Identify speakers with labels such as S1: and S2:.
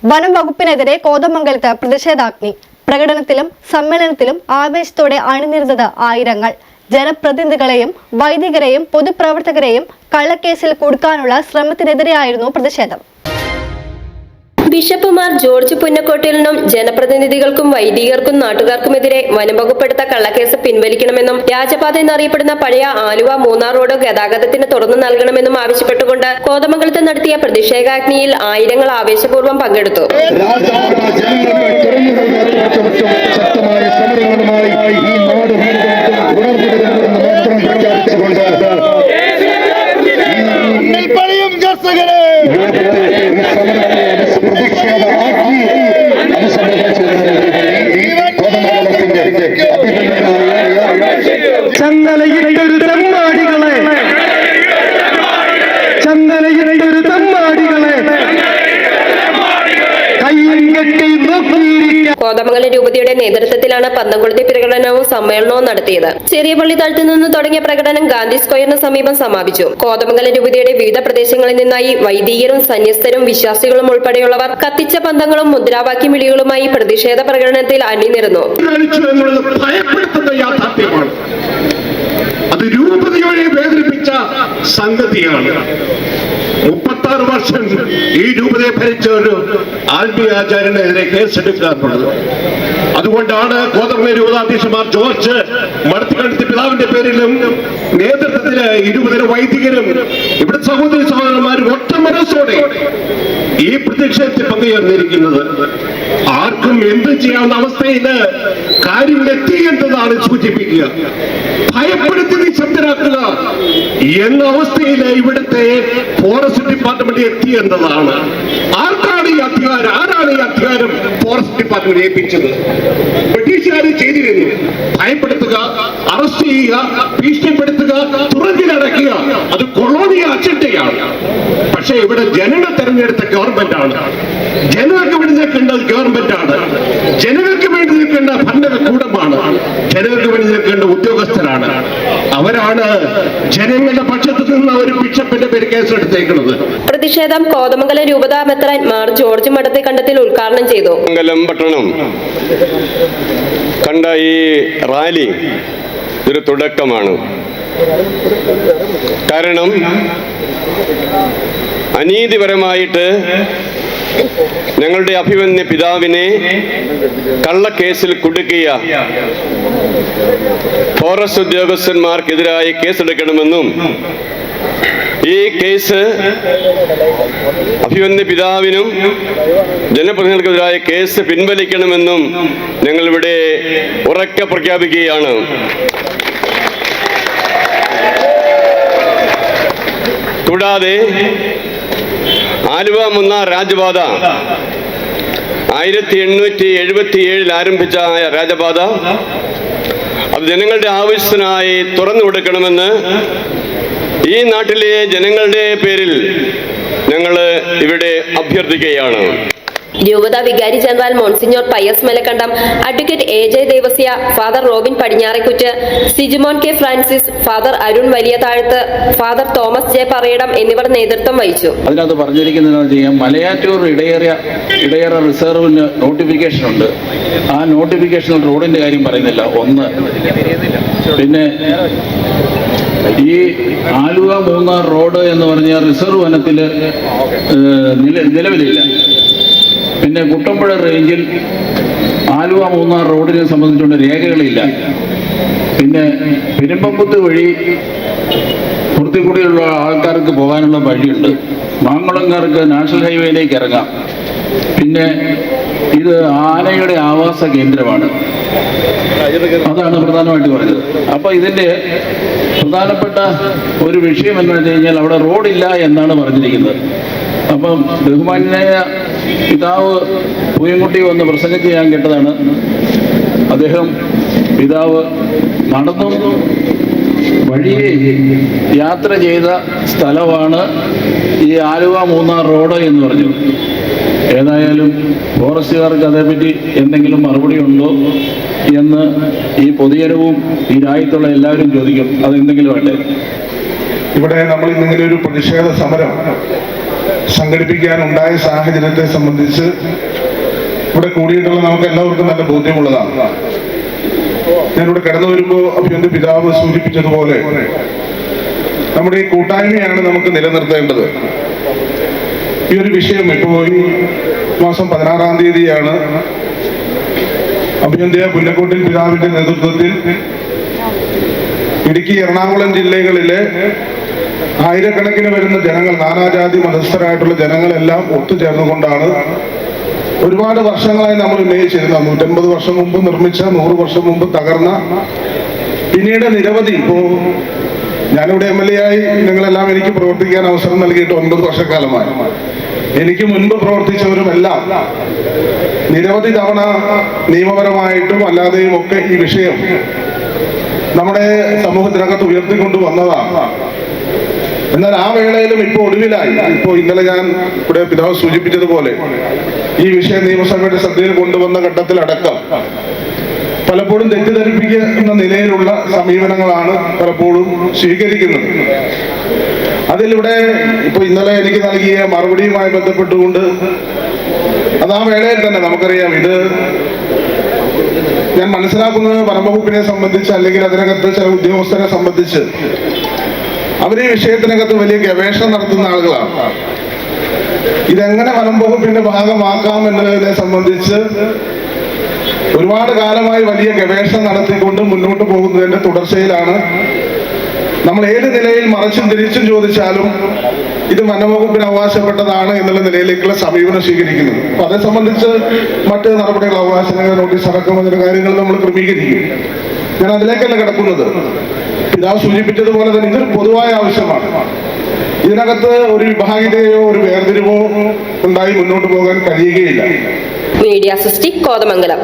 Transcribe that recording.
S1: വനം വകുപ്പിനെതിരെ കോതമംഗലത്ത് പ്രതിഷേധാഗ്നി. പ്രകടനത്തിലും സമ്മേളനത്തിലും ആവേശത്തോടെ അണിനിരുന്നത് ആയിരങ്ങൾ. ജനപ്രതിനിധികളെയും വൈദികരെയും പൊതുപ്രവർത്തകരെയും കള്ളക്കേസിൽ കുടുക്കാനുള്ള ശ്രമത്തിനെതിരെയായിരുന്നു പ്രതിഷേധം.
S2: ബിഷപ്പുമാർ ജോർജ് പുന്നക്കോട്ടിലിനും ജനപ്രതിനിധികൾക്കും വൈദികർക്കും നാട്ടുകാർക്കുമെതിരെ വനംവകുപ്പെടുത്ത കള്ളക്കേസ് പിൻവലിക്കണമെന്നും രാജപാത എന്നറിയപ്പെടുന്ന പഴയ ആലുവ മൂന്നാർ റോഡ് ഗതാഗതത്തിന് തുറന്നു നൽകണമെന്നും ആവശ്യപ്പെട്ടുകൊണ്ട് കോതമംഗലത്ത് നടത്തിയ പ്രതിഷേധാഗ്നിയിൽ ആയിരങ്ങൾ ആവേശപൂർവ്വം പങ്കെടുത്തു.
S3: ചങ്ങലയിട്ടൊരു തമ്മാടികളെ കയ്യും കെട്ടി
S2: കോതമംഗലം രൂപതയുടെ നേതൃത്വത്തിലാണ് പന്തംകുളത്തെ പ്രകടനവും സമ്മേളനവും നടത്തിയത്. ചെറിയ പള്ളി താഴത്തു നിന്ന് തുടങ്ങിയ പ്രകടനം ഗാന്ധി സ്ക്വയറിന് സമീപം സമാപിച്ചു. കോതമംഗലം രൂപതയുടെ വിവിധ പ്രദേശങ്ങളിൽ നിന്നായി വൈദികരും സന്യസ്തരും വിശ്വാസികളും ഉൾപ്പെടെയുള്ളവർ കത്തിച്ച പന്തങ്ങളും മുദ്രാവാക്യം വിളികളുമായി പ്രതിഷേധ പ്രകടനത്തിൽ അണിനിരന്നു.
S4: അത് രൂപതയോടെ വേദനിപ്പിച്ച സംഗതിയാണ്. 36 വർഷം ഈ രൂപതയെ ഭരിച്ച ഒരു ആത്മീയാചാര്യനെതിരെ കേസെടുക്കാറുള്ളത്. അതുകൊണ്ടാണ് കോതമംഗലം രൂപതാധ്യക്ഷന്മാർ ജോർജ് മടത്തിക്കണ്ടത്തി പിതാവിന്റെ പേരിലും നേതൃത്വത്തില് ഇരുപതിന് വൈദികരും ഇവിടെ സഹോദരി സഹോദരന്മാരും ഒറ്റ മനസ്സോടെ ഈ പ്രതിഷേധത്തിൽ പങ്കുചേർന്നിരിക്കുന്നത്. ആർക്കും എന്ത് ചെയ്യാവുന്ന അവസ്ഥയില് കാര്യങ്ങൾ എത്തി എന്നതാണ് സൂചിപ്പിക്കുക. ഭയപ്പെടുത്തി നിശബ്ദരാക്കുക എന്ന അവസ്ഥയിൽ ഇവിടുത്തെ ഫോറസ്റ്റ് ഡിപ്പാർട്ട്മെന്റ് എത്തി എന്നതാണ്. ആർക്കാണ് ഈ അധികാരം? ആരാണ് ഈ അധികാരം ഫോറസ്റ്റ് ഡിപ്പാർട്ട്മെന്റ് ഏൽപ്പിച്ചത്? ബ്രിട്ടീഷുകാർ ചെയ്തിരുന്നു. ഭയപ്പെടുത്തുക, അറസ്റ്റ് ചെയ്യുക, ഭീഷണിപ്പെടുത്തുക, തുറങ്കിലടക്കുക. അത് കൊളോണിയൽ അജണ്ടയാണ്. പക്ഷെ ഇവിടെ ജനങ്ങൾ തെരഞ്ഞെടുത്ത ഗവൺമെന്റ് ആണ്. ജനങ്ങൾക്ക് വേണ്ടി നിൽക്കേണ്ടത് ഗവൺമെന്റ് ആണ്. ജനങ്ങൾക്ക് വേണ്ടി നിൽക്കേണ്ട ഭരണകൂടമാണ്. ജനങ്ങൾക്ക് വേണ്ടി നിൽക്കേണ്ട ഉദ്യോഗസ്ഥരാണ്. അവരാണ് ജനങ്ങളുടെ പക്ഷത്ത് നിന്ന് ഒരു ബിഷപ്പിന്റെ പേര് കേസെടുത്തേക്കുന്നത്.
S2: പ്രതിഷേധം കോതമംഗലം രൂപതാ മെത്രാൻ മാർ ജോർജ് മടത്തിക്കണ്ടത്തിൽ ഉദ്ഘാടനം ചെയ്തു.
S5: മംഗലം പട്ടണം കണ്ട ഈ റാലി ഒരു തുടക്കമാണ്. കാരണം അനീതിപരമായിട്ട് ഞങ്ങളുടെ അഭിമന്യ പിതാവിനെ കള്ളക്കേസിൽ കുടുക്കിയ ഫോറസ്റ്റ് ഉദ്യോഗസ്ഥന്മാർക്കെതിരായി കേസെടുക്കണമെന്നും ഈ കേസ് അഭിമന്യ പിതാവിനും ജനപ്രതിനിധികൾക്കെതിരായ കേസ് പിൻവലിക്കണമെന്നും ഞങ്ങളിവിടെ ഉറക്കെ പ്രഖ്യാപിക്കുകയാണ്. കൂടാതെ ആലുവ മൂന്നാർ രാജപാത 1877 ആരംഭിച്ച രാജപാത അത് ജനങ്ങളുടെ ആവശ്യത്തിനായി തുറന്നു കൊടുക്കണമെന്ന് ഈ നാട്ടിലെ ജനങ്ങളുടെ പേരിൽ ഞങ്ങൾ ഇവിടെ അഭ്യർത്ഥിക്കുകയാണ്.
S2: രൂപത വികാരി general monsignor Pius Malakandam, advocate AJ Devasia, father Robin Padinjarekuttu, Sijumon K Francis, father Arun Valiya Thazhath, father Thomas J പറയടം എന്നിവർ നേതൃത്വം വഹിച്ചു.
S6: അതിനകത്ത് പറഞ്ഞിരിക്കുന്നത് മലയാറ്റൂർ ഇടയറ റിസർവിന് നോട്ടിഫിക്കേഷൻ ഉണ്ട്. ആ നോട്ടിഫിക്കേഷൻ റോഡിന്റെ കാര്യം പറയുന്നില്ല. ഒന്ന്, പിന്നെ ഈ ആലുവ മൂന്നാർ റോഡ് എന്ന് പറഞ്ഞ റിസർവ് വനത്തിൽ നിലവിലില്ല. പിന്നെ കുട്ടമ്പുഴ റേഞ്ചിൽ ആലുവ മൂന്നാർ റോഡിനെ സംബന്ധിച്ചുകൊണ്ട് രേഖകളില്ല. പിന്നെ പെരുമ്പക്കുത്ത് വഴി കുർത്തിക്കുടിയുള്ള ആൾക്കാർക്ക് പോകാനുള്ള വഴിയുണ്ട്. മാങ്കുളംകാർക്ക് നാഷണൽ ഹൈവേയിലേക്ക് ഇറങ്ങാം. പിന്നെ ഇത് ആനയുടെ ആവാസ കേന്ദ്രമാണ്. അതാണ് പ്രധാനമായിട്ട് പറഞ്ഞത്. അപ്പൊ ഇതിന്റെ പ്രധാനപ്പെട്ട ഒരു വിഷയം എന്ന് വെച്ച് കഴിഞ്ഞാൽ അവിടെ റോഡില്ല എന്നാണ് പറഞ്ഞിരിക്കുന്നത്. അപ്പം ബഹുമാന്യനായ പിതാവ് പൂയംകുട്ടി വന്ന് പ്രസംഗിച്ച് ഞാൻ കേട്ടതാണ്. അദ്ദേഹം പിതാവ് നടന്നും വഴിയെ യാത്ര ചെയ്ത സ്ഥലമാണ് ഈ ആലുവ മൂന്നാർ റോഡ് എന്ന് പറഞ്ഞു. ഏതായാലും ഫോറസ്റ്റുകാർക്ക് അതേപ്പറ്റി എന്തെങ്കിലും മറുപടി ഉണ്ടോ എന്ന് ഈ പൊതുജനവും ഈ രാജ്യത്തുള്ള എല്ലാവരും ചോദിക്കും. അതെന്തെങ്കിലും വേണ്ടേ?
S4: ഇവിടെ നമ്മൾ ഇങ്ങനെ ഒരു പ്രതിഷേധ സമരം
S7: സംഘടിപ്പിക്കാനുണ്ടായ സാഹചര്യത്തെ സംബന്ധിച്ച് ഇവിടെ കൂടിയിട്ടുള്ള നമുക്ക് എല്ലാവർക്കും നല്ല ബോധ്യമുള്ളതാണ്. ഞാനിവിടെ കടന്നു വരുമ്പോൾ അഭിയന്റെ പിതാവ് സൂചിപ്പിച്ചതുപോലെ നമ്മുടെ ഈ കൂട്ടായ്മയാണ് നമുക്ക് നിലനിർത്തേണ്ടത്. ഈ ഒരു വിഷയം ഇപ്പോൾ ഈ മാസം 16-ാം തീയതിയാണ് അഭിയന്ത്യ പുന്നക്കോട്ടിൽ പിതാവിന്റെ നേതൃത്വത്തിൽ ഇടുക്കി, എറണാകുളം ജില്ലകളിലെ ആയിരക്കണക്കിന് വരുന്ന ജനങ്ങൾ, നാനാജാതി മതസ്ഥരായിട്ടുള്ള ജനങ്ങളെല്ലാം ഒത്തുചേർന്നുകൊണ്ടാണ് ഒരുപാട് വർഷങ്ങളായി നമ്മൾ ഉന്നയിച്ചിരുന്ന 150 വർഷം മുമ്പ് നിർമ്മിച്ച, 100 വർഷം മുമ്പ് തകർന്ന, പിന്നീട് നിരവധി, ഇപ്പോ ഞാനിവിടെ MLA ആയി നിങ്ങളെല്ലാം എനിക്ക് പ്രവർത്തിക്കാൻ അവസരം നൽകിയിട്ട് 9 വർഷക്കാലമായി. എനിക്ക് മുൻപ് പ്രവർത്തിച്ചവരുമെല്ലാം നിരവധി തവണ നിയമപരമായിട്ടും അല്ലാതെയും ഒക്കെ ഈ വിഷയം നമ്മുടെ സമൂഹത്തിനകത്ത് ഉയർത്തിക്കൊണ്ടു വന്നതാണ്. എന്നാൽ ആ വേളയിലും ഇപ്പോൾ ഒടുവിലായി, ഇന്നലെ ഞാൻ ഇവിടെ പിതാവ് സൂചിപ്പിച്ചതുപോലെ ഈ വിഷയം നിയമസഭയുടെ ശ്രദ്ധയിൽ കൊണ്ടുവന്ന ഘട്ടത്തിലടക്കം പലപ്പോഴും തെറ്റിദ്ധരിപ്പിക്കുന്ന നിലയിലുള്ള സമീപനങ്ങളാണ് പലപ്പോഴും സ്വീകരിക്കുന്നത്. അതിലൂടെ ഇന്നലെ എനിക്ക് നൽകിയ മറുപടിയുമായി ബന്ധപ്പെട്ടുകൊണ്ട് അത് ആ വേളയിൽ തന്നെ നമുക്കറിയാം, ഇത് ഞാൻ മനസ്സിലാക്കുന്നത് വനംവകുപ്പിനെ സംബന്ധിച്ച് അല്ലെങ്കിൽ അതിനകത്ത് ചില ഉദ്യോഗസ്ഥരെ സംബന്ധിച്ച് അവർ ഈ വിഷയത്തിനകത്ത് വലിയ ഗവേഷണം നടത്തുന്ന ആളുകളാണ്. ഇതെങ്ങനെ വനംവകുപ്പിന്റെ ഭാഗമാക്കാം എന്നതിനെ സംബന്ധിച്ച് ഒരുപാട് കാലമായി വലിയ ഗവേഷണം നടത്തിക്കൊണ്ട് മുന്നോട്ട് പോകുന്നതിന്റെ തുടർച്ചയിലാണ് നമ്മൾ ഏത് നിലയിൽ മറിച്ചും തിരിച്ചും ചോദിച്ചാലും ഇത് വനംവകുപ്പിന് അവകാശപ്പെട്ടതാണ് എന്നുള്ള നിലയിലേക്കുള്ള സമീപനം സ്വീകരിക്കുന്നത്. അപ്പൊ അതേ സംബന്ധിച്ച് മറ്റ് നടപടികൾ, അവകാശങ്ങൾ, നോട്ടീസ് അടക്കം അതിന്റെ കാര്യങ്ങൾ നമ്മൾ ക്രമീകരിക്കും. ഞാൻ അതിലേക്കല്ല കിടക്കുന്നത്. പിതാവ് സൂചിപ്പിച്ചതുപോലെ തന്നെ ഇതൊരു പൊതുവായ ആവശ്യമാണ്. ഇതിനകത്ത് ഒരു വിഭാഗീയതയോ ഒരു വേർതിരിവോ ഉണ്ടായി മുന്നോട്ട് പോകാൻ കഴിയുകയില്ല.
S2: മീഡിയ സൃഷ്ടി, കോതമംഗലം.